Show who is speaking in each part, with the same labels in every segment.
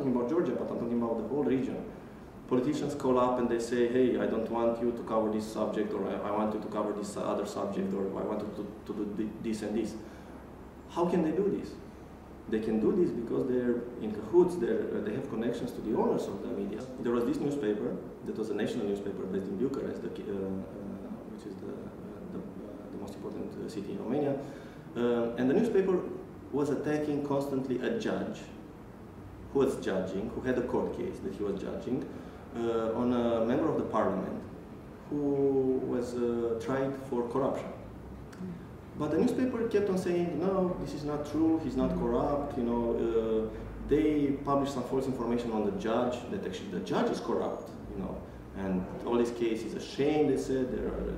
Speaker 1: talking about Georgia, but I'm talking about the whole region. Politicians call up and they say, hey, I don't want you to cover this subject, or I want you to cover this other subject, or I want you to do this and this. How can they do this? They can do this because they're in cahoots, they have connections to the owners of the media. There was this newspaper, that was a national newspaper based in Bucharest, which is the most important city in Romania. And the newspaper was attacking constantly a judge who was judging, who had a court case that he was judging, on a member of the parliament who was tried for corruption. But the newspaper kept on saying, no, this is not true, he's not corrupt, you know. They published some false information on the judge, that actually the judge is corrupt, you know. And all this case is a shame, they said,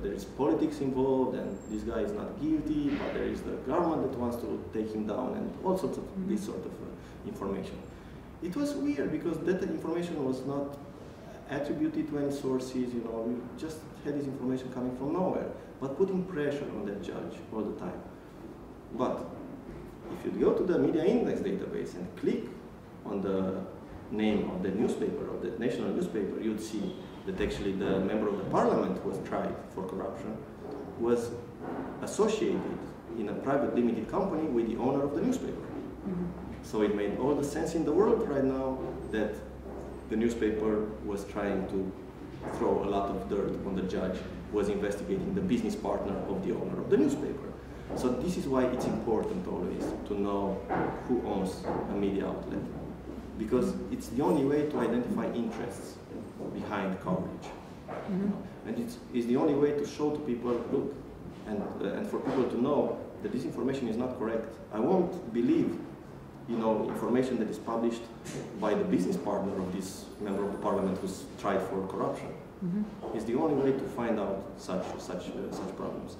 Speaker 1: there is politics involved, and this guy is not guilty, but there is the government that wants to take him down, and all sorts of this sort of information. It was weird because that information was not attributed to any sources, you know, we just had this information coming from nowhere, but putting pressure on that judge all the time. But if you go to the media index database and click on the name of the newspaper, of the national newspaper, you'd see that actually the member of the parliament who was tried for corruption was associated in a private limited company with the owner of the newspaper. So it made all the sense in the world right now that the newspaper was trying to throw a lot of dirt on the judge who was investigating the business partner of the owner of the newspaper. So this is why it's important always to know who owns a media outlet, because it's the only way to identify interests behind coverage. And it's the only way to show to people, look, and for people to know that this information is not correct. I won't believe, you know, information that is published by the business partner of this member of the parliament who's tried for corruption. It's the only way to find out such problems.